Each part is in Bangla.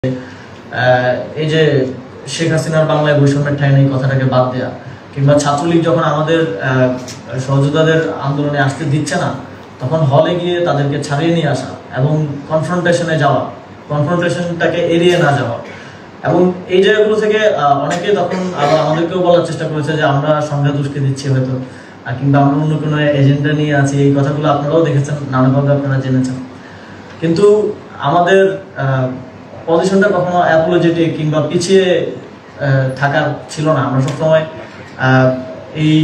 এই যে শেখ হাসিনার বাংলায় বৈষম্যের ঠাঁই নেই কথাটাকে বাদ দেয়া, কিংবা ছাত্রলীগ যখন আমাদের সহযোদ্ধাদের আন্দোলনে আসতে দিচ্ছে না তখন হলে গিয়ে তাদেরকে ছাড়িয়ে নিয়ে আসা এবং কনফ্রন্টেশনে যাওয়া, কনফ্রন্টেশনটাকে এড়িয়ে না যাওয়া, এবং এই জায়গাগুলো থেকে অনেকে তখন আবার আমাদেরকেও বলার চেষ্টা করেছে যে আমরা সংখ্যা দুষ্কে দিচ্ছি হয়তো, কিংবা আমরা অন্য কোনো এজেন্ডা নিয়ে আছি। এই কথাগুলো আপনারাও দেখেছেন, নানাভাবে আপনারা জেনেছেন। কিন্তু আমাদের পজিশনটা কখনো অ্যাপোলজেটিক কিংবা পিছিয়ে থাকার ছিল না। আমরা সবসময় এই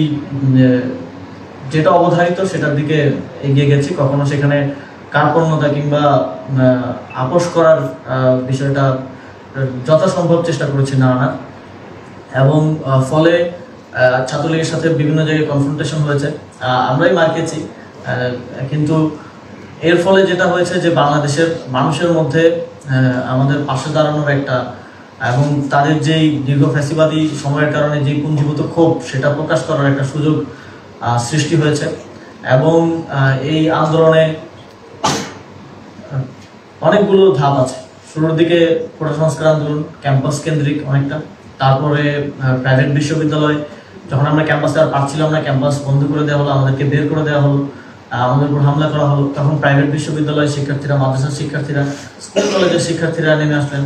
যেটা অবধারিত সেটার দিকে এগিয়ে গেছি। কখনো সেখানে কার্পণ্যতা কিংবা আপোষ করার বিষয়টা যথাসম্ভব চেষ্টা করেছি না আনার, এবং ফলে ছাত্রলীগের সাথে বিভিন্ন জায়গায় কনফ্রন্টেশন হয়েছে, আমরাই মার খেয়েছি। কিন্তু এর ফলে যেটা হয়েছে যে বাংলাদেশের মানুষের মধ্যে আমাদের পাশে দাঁড়ানোর একটা, এবং তাদের যেই দীর্ঘ ফ্যাসিবাদী সময়ের কারণে যে পুঞ্জীভূত ক্ষোভ সেটা প্রকাশ করার একটা সুযোগ সৃষ্টি হয়েছে। এবং এই আন্দোলনে অনেকগুলো ধাপ আছে। শুরুর দিকে কোটা সংস্কার আন্দোলন ক্যাম্পাস কেন্দ্রিক অনেকটা, তারপরে প্রাইভেট বিশ্ববিদ্যালয় যখন আমরা ক্যাম্পাসে আর পারছিলাম না, ক্যাম্পাস বন্ধ করে দেওয়া হলো, আমাদেরকে বের করে দেওয়া হলো, আমাদের উপর হামলা করা হলো। তখন প্রাইভেট বিশ্ববিদ্যালয়ের শিক্ষার্থীরা, মাদ্রাসার শিক্ষার্থীরা, স্কুল কলেজের শিক্ষার্থীরা নেমে আসলেন।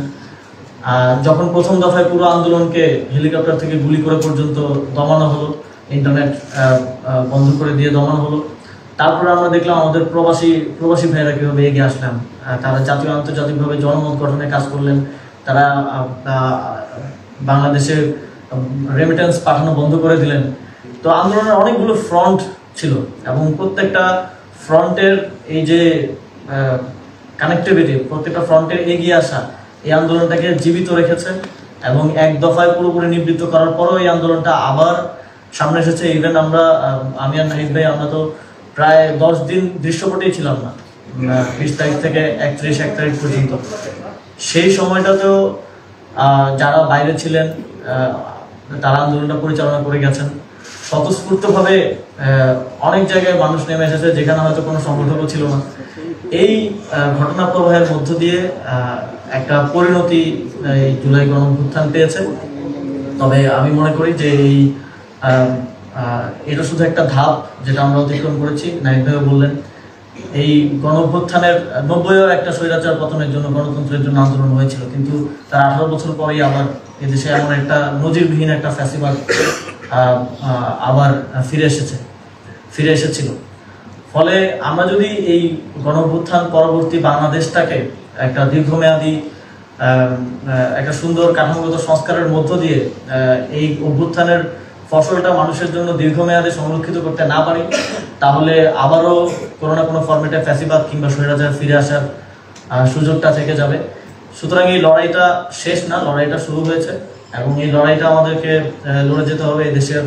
যখন প্রথম দফায় পুরো আন্দোলনকে হেলিকপ্টার থেকে গুলি করে পর্যন্ত দমানো হলো, ইন্টারনেট বন্ধ করে দিয়ে দমানো হলো, তারপরে আমরা দেখলাম আমাদের প্রবাসী ভাইয়েরা কীভাবে এগিয়ে আসলাম। তারা জাতীয় আন্তর্জাতিকভাবে জনমত গঠনে কাজ করলেন। তারা বাংলাদেশে রেমিটেন্স পাঠানো বন্ধ করে দিলেন। তো আন্দোলনের অনেকগুলো ফ্রন্ট ছিল, এবং প্রত্যেকটা ফ্রন্টের এই যে কানেক্টিভিটি, প্রত্যেকটা ফ্রন্টের এগিয়ে আসা এই আন্দোলনটাকে জীবিত রেখেছে। এবং এক দফায় পুরোপুরি নিবৃত্ত করার পরও এই আন্দোলনটা আবার সামনে এসেছে। ইভেন আমি আর নাহিদ ভাই আমরা তো প্রায় 10 দিন দৃশ্যপটেই ছিলাম না, 20 তারিখ থেকে 31 তারিখ পর্যন্ত। সেই সময়টাতেও যারা বাইরে ছিলেন তারা আন্দোলনটা পরিচালনা করে গেছেন স্বতঃস্ফূর্তভাবে। অনেক জায়গায় মানুষ নেমে এসেছে যেখানে হয়তো কোনো সংগঠনও ছিল না। এই ঘটনা প্রবাহের মধ্য দিয়ে একটা পরিণতি এই জুলাই গণঅভ্যুত্থান পেয়েছে। তবে আমি মনে করি যে এটা শুধু একটা ধাপ যেটা আমরা অতিক্রম করেছি। নাহিদ ভাইও বললেন এই গণঅভ্যুত্থানের 90-এও একটা স্বৈরাচার পতনের জন্য, গণতন্ত্রের জন্য আন্দোলন হয়েছিল, কিন্তু তার 18 বছর পরেই আবার এদেশে এমন একটা নজিরবিহীন একটা ফ্যাসিবাদ আবার ফিরে এসেছিল। ফলে আমরা যদি এই গণঅভ্যুত্থান পরবর্তী বাংলাদেশটাকে একটা দীর্ঘমেয়াদী একটা সুন্দর কাঠামোগত সংস্কারের মধ্য দিয়ে এই অভ্যুত্থানের ফসলটা মানুষের জন্য দীর্ঘমেয়াদে সংরক্ষিত করতে না পারি, তাহলে আবারও কোনো না কোনো ফরম্যাটে ফ্যাসিবাদ কিংবা স্বৈরাচার ফিরে আসার সুযোগটা থেকে যাবে। সুতরাং এই লড়াইটা শেষ না, লড়াইটা শুরু হয়েছে, এবং এই লড়াইটা আমাদেরকে লড়ে যেতে হবে এদেশের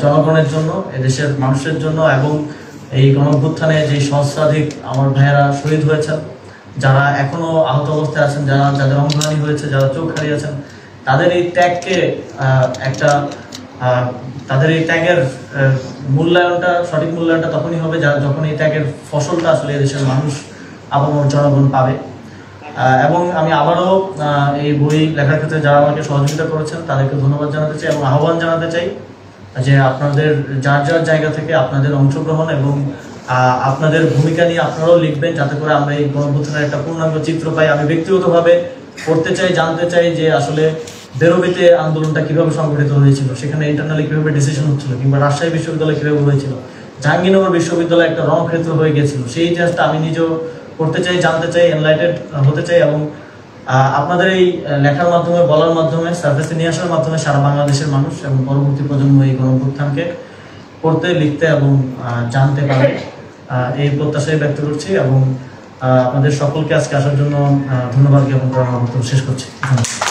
জনগণের জন্য, এদেশের মানুষের জন্য। এবং এই গণঅভ্যুত্থানে যে সহস্রাধিক আমার ভাইয়েরা শহীদ হয়েছেন, যারা এখনো আহত অবস্থায় আছেন, যাদের অঙ্গহানি হয়েছে, যারা চোখ হারিয়েছেন, তাদের এই ত্যাগকে তাদের এই ত্যাগের মূল্যায়নটা, সঠিক মূল্যায়নটা তখনই হবে যখন এই ত্যাগের ফসলটা আসলে এদেশের মানুষ, আপামর জনগণ পাবে। এবং আমি আবারও এই বই লেখার ক্ষেত্রে যারা আমাকে সহযোগিতা করেছেন তাদেরকে ধন্যবাদ জানাতে চাই, এবং আহ্বান জানাতে চাই যে আপনাদের যার জায়গা থেকে আপনাদের অংশগ্রহণ এবং আপনাদের ভূমিকা নিয়ে আপনারাও লিখবেন, যাতে করে আমরা এই গণঅভ্যুত্থানের একটা পূর্ণাঙ্গ চিত্র পাই। আমি ব্যক্তিগতভাবে পড়তে চাই, জানতে চাই যে আসলে বেরোবিতে আন্দোলনটা কিভাবে সংগঠিত হয়েছিল, সেখানে ইন্টারনালি কিভাবে ডিসিশন হচ্ছিল, কিংবা রাজশাহী বিশ্ববিদ্যালয় কিভাবে হয়েছিল, জাহাঙ্গীরনগর বিশ্ববিদ্যালয় একটা রণক্ষেত্র হয়ে গেছিল। সেই ইতিহাসটা আমি নিজেও পড়তে চাই, জানতে চাই, এনলাইটেড হতে চাই, এবং আপনাদের এই লেখার মাধ্যমে, বলার মাধ্যমে, সার্ফেসে নিয়ে আসার মাধ্যমে সারা বাংলাদেশের মানুষ এবং পরবর্তী প্রজন্ম এই গণঅভ্যুত্থানকে পড়তে, লিখতে এবং জানতে পারে, এই প্রত্যাশাই ব্যক্ত করছি। এবং আপনাদের সকলকে আজকে আসার জন্য ধন্যবাদ জ্ঞাপন করার মতো শেষ করছি। ধন্যবাদ।